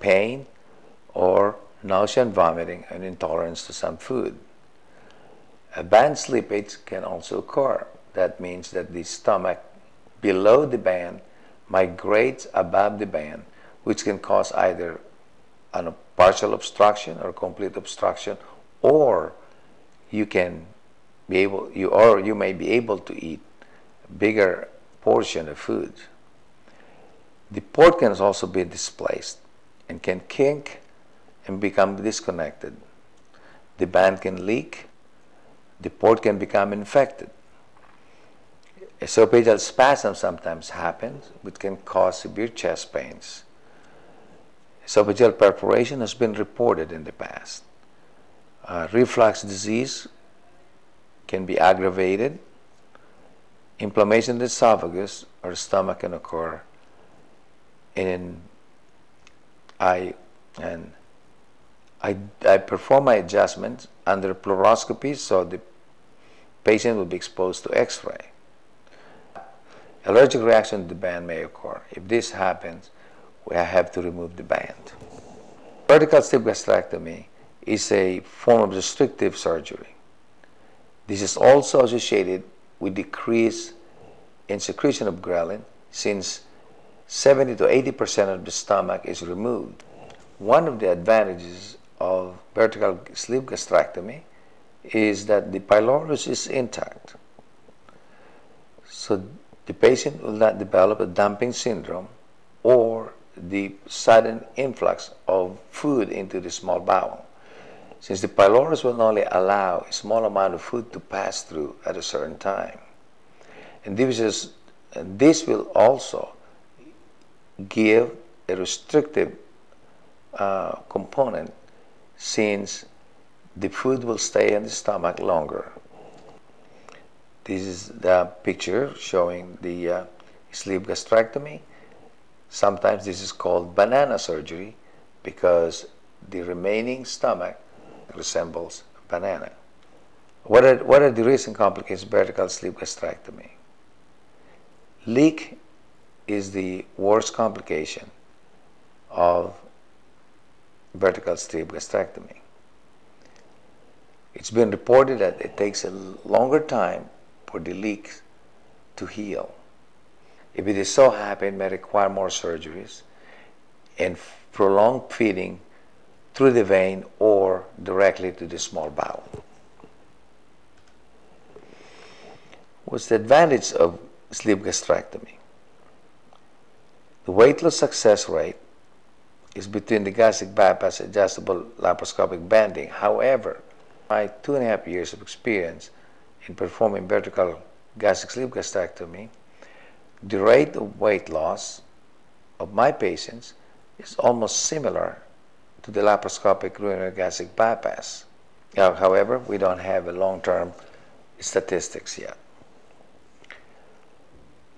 pain, or nausea and vomiting, and intolerance to some food. A band slippage can also occur. That means that the stomach below the band migrates above the band, which can cause either a partial obstruction or complete obstruction, or you may be able to eat a bigger portion of food. The port can also be displaced and can kink and become disconnected. The band can leak. The port can become infected. Esophageal spasm sometimes happens, which can cause severe chest pains. Esophageal perforation has been reported in the past. Reflux disease can be aggravated. Inflammation of the esophagus or stomach can occur. And I perform my adjustments under fluoroscopy, so the patient will be exposed to X-ray. Allergic reaction to the band may occur. If this happens, we have to remove the band. Vertical sleeve gastrectomy is a form of restrictive surgery. This is also associated with decrease in secretion of ghrelin, since 70 to 80% of the stomach is removed. One of the advantages of vertical sleeve gastrectomy is that the pylorus is intact. So the patient will not develop a dumping syndrome or the sudden influx of food into the small bowel, since the pylorus will only allow a small amount of food to pass through at a certain time. And this will also give a restrictive component, since the food will stay in the stomach longer. This is the picture showing the sleeve gastrectomy. Sometimes this is called banana surgery because the remaining stomach resembles a banana. What are the recent complications of vertical sleeve gastrectomy? Leak is the worst complication of vertical sleeve gastrectomy. It's been reported that it takes a longer time for the leak to heal. If it is so happen, it may require more surgeries and prolonged feeding through the vein or directly to the small bowel. What's the advantage of sleeve gastrectomy? The weight loss success rate is between the gastric bypass and adjustable laparoscopic banding. However, my 2.5 years of experience in performing vertical gastric sleeve gastrectomy, the rate of weight loss of my patients is almost similar to the laparoscopic urinary gastric bypass. However, we don't have a long-term statistics yet.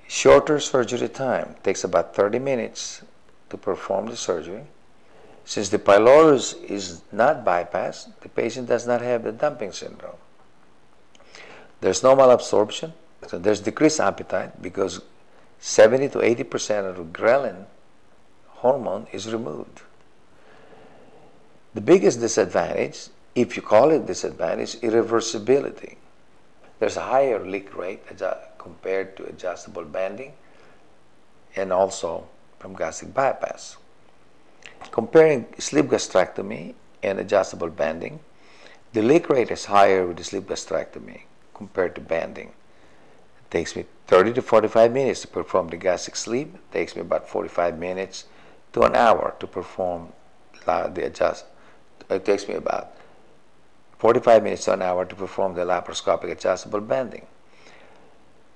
Shorter surgery time takes about 30 minutes to perform the surgery. Since the pylorus is not bypassed, the patient does not have the dumping syndrome. There's no malabsorption, so there's decreased appetite because 70 to 80% of the ghrelin hormone is removed. The biggest disadvantage, if you call it disadvantage, is irreversibility. There's a higher leak rate compared to adjustable banding and also from gastric bypass. Comparing sleeve gastrectomy and adjustable banding, the leak rate is higher with the sleeve gastrectomy compared to banding. It takes me 30 to 45 minutes to perform the gastric sleeve. It takes me about 45 minutes to an hour to perform the adjust. It takes me about 45 minutes to an hour to perform the laparoscopic adjustable banding.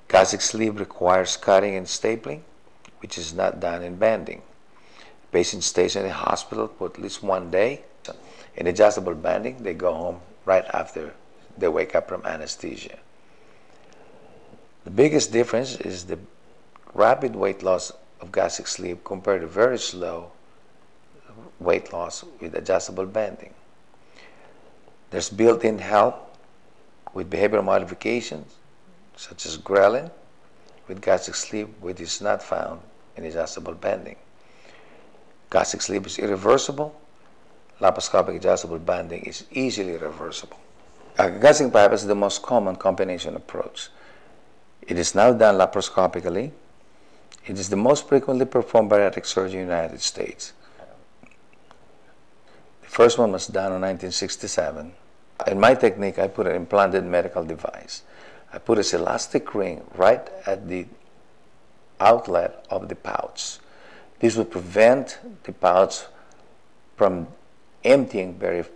Gastric sleeve requires cutting and stapling, which is not done in banding. The patient stays in the hospital for at least 1 day. In adjustable banding, they go home right after they wake up from anesthesia. The biggest difference is the rapid weight loss of gastric sleeve compared to very slow weight loss with adjustable banding. There's built-in help with behavioral modifications such as ghrelin with gastric sleeve, which is not found in adjustable banding. Gastric sleeve is irreversible. Laparoscopic adjustable banding is easily reversible. Gastric bypass is the most common combination approach. It is now done laparoscopically. It is the most frequently performed bariatric surgery in the United States. The first one was done in 1967. In my technique, I put an implanted medical device. I put a elastic ring right at the outlet of the pouch. This would prevent the pouch from emptying This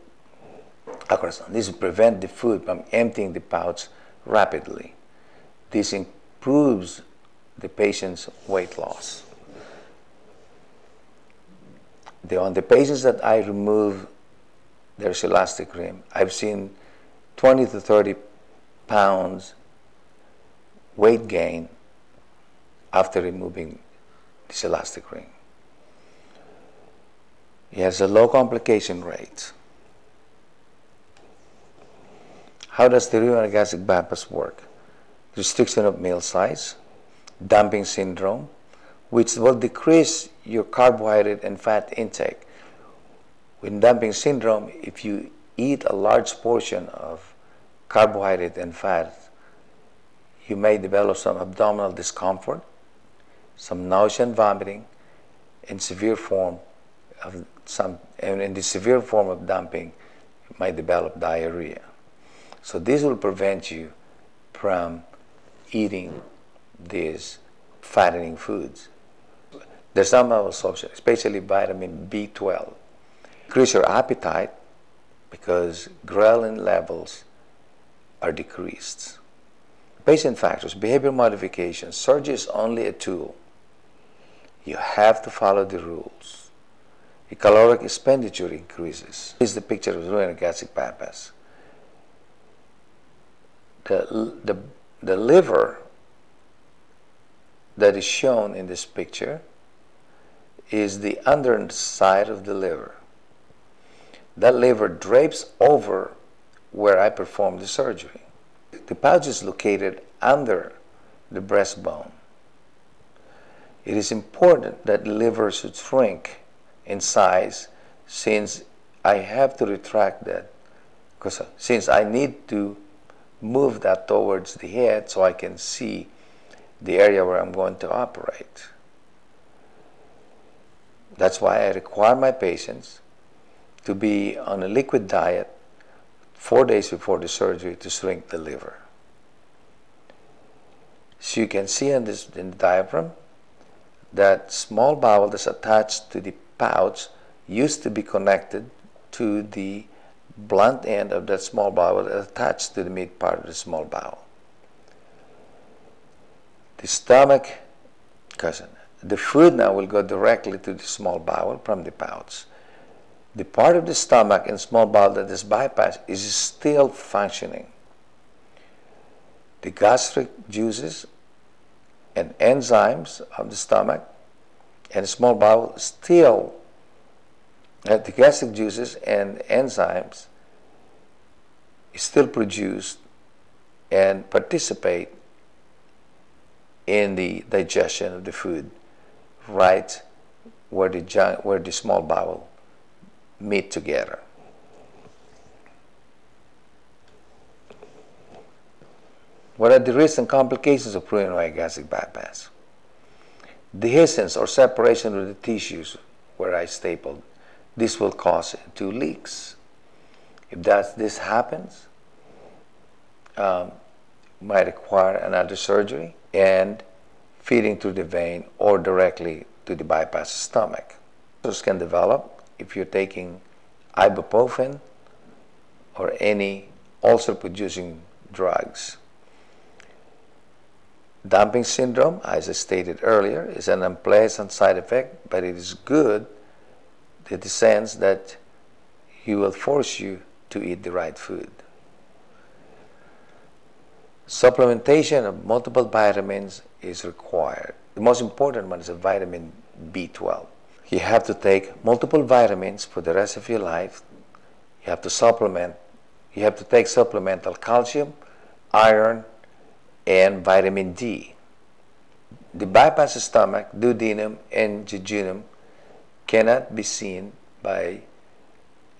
would prevent the food from emptying the pouch rapidly. This improves the patient's weight loss. On the patients that I remove their elastic ring, I've seen 20 to 30 pounds weight gain after removing this elastic ring. It has a low complication rate. How does the renal gastric bypass work? Restriction of meal size, dumping syndrome, which will decrease your carbohydrate and fat intake. With dumping syndrome, if you eat a large portion of carbohydrate and fat, you may develop some abdominal discomfort, some nausea and vomiting, and in the severe form of dumping, you might develop diarrhea. So this will prevent you from eating these fattening foods. There's some absorption, especially vitamin B12. Increase your appetite because ghrelin levels are decreased. Patient factors, behavior modification. Surgery is only a tool. You have to follow the rules. The caloric expenditure increases. This is the picture of renal gastric bypass. The liver that is shown in this picture is the underside of the liver. That liver drapes over where I performed the surgery. The pouch is located under the breastbone. It is important that the liver should shrink in size since I have to retract that, since I need to move that towards the head so I can see the area where I'm going to operate. That's why I require my patients to be on a liquid diet 4 days before the surgery to shrink the liver. So you can see in the diagram that small bowel that's attached to the pouch used to be connected to the blunt end of that small bowel attached to the mid part of the small bowel. The stomach, the food now will go directly to the small bowel from the pouch. The part of the stomach and small bowel that is bypassed is still functioning. The gastric juices and enzymes of the stomach and small bowel still, the gastric juices and enzymes still produce and participate in the digestion of the food right where the small bowel meet together. What are the risks and complications of renal gastric bypass? Dehiscence or separation of the tissues where I stapled. This will cause 2 leaks. If this happens, might require another surgery and feeding through the vein or directly to the bypass stomach. Ulcers can develop if you're taking ibuprofen or any ulcer-producing drugs. Dumping syndrome, as I stated earlier, is an unpleasant side effect, but it is good in the sense that he will force you to eat the right food. Supplementation of multiple vitamins is required. The most important one is a vitamin B12. You have to take multiple vitamins for the rest of your life. You have to supplement. You have to take supplemental calcium, iron, and vitamin D. The bypass stomach, duodenum, and jejunum cannot be seen by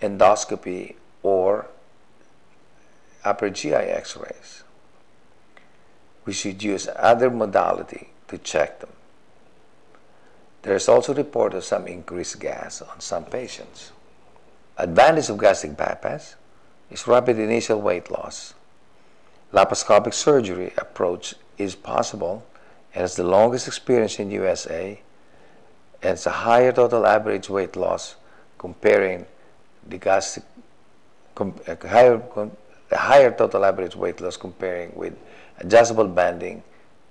endoscopy or upper GI x-rays. We should use other modality to check them. There is also report of some increased gas on some patients. Advantage of gastric bypass is rapid initial weight loss. Laparoscopic surgery approach is possible and has the longest experience in USA, and it's a higher total average weight loss comparing the gastric, higher total average weight loss comparing with adjustable banding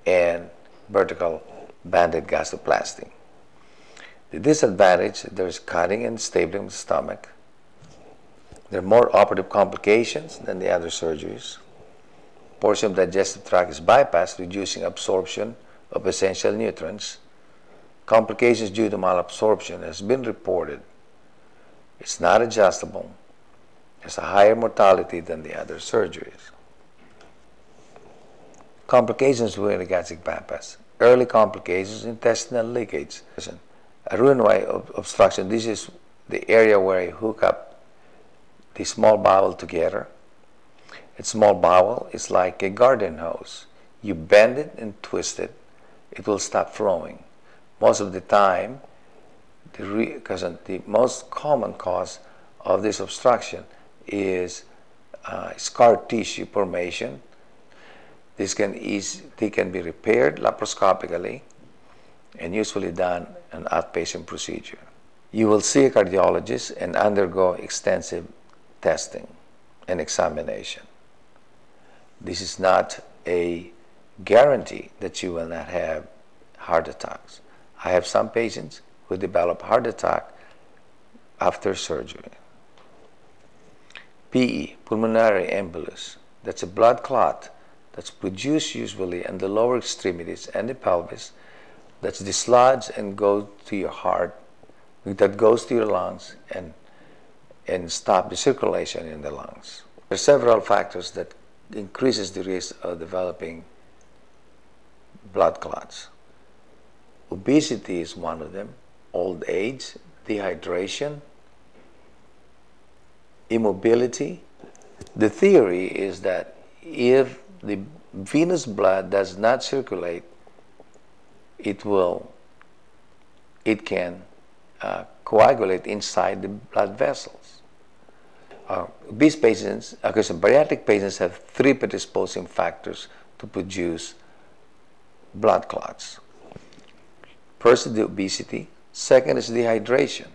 and vertical banded gastroplasty. The disadvantage, there is cutting and stapling of the stomach. There are more operative complications than the other surgeries. Portion of the digestive tract is bypassed, reducing absorption of essential nutrients. Complications due to malabsorption has been reported. It's not adjustable. There's a higher mortality than the other surgeries. Complications with the gastric bypass. Early complications, intestinal leakage. A Roux-en-Y obstruction, this is the area where I hook up the small bowel together. A small bowel is like a garden hose. You bend it and twist it, it will stop flowing. Most of the time, because the most common cause of this obstruction is scar tissue formation. They can be repaired laparoscopically and usually done an outpatient procedure. You will see a cardiologist and undergo extensive testing and examination. This is not a guarantee that you will not have heart attacks. I have some patients who develop heart attack after surgery. PE, pulmonary embolus, that's a blood clot that's produced usually in the lower extremities and the pelvis, that's dislodged and goes to your heart, that goes to your lungs and stop the circulation in the lungs. There are several factors that increases the risk of developing blood clots. Obesity is one of them, old age, dehydration, immobility. The theory is that if the venous blood does not circulate, it can coagulate inside the blood vessels. Obese patients, bariatric patients have three predisposing factors to produce blood clots. First is the obesity, second is dehydration,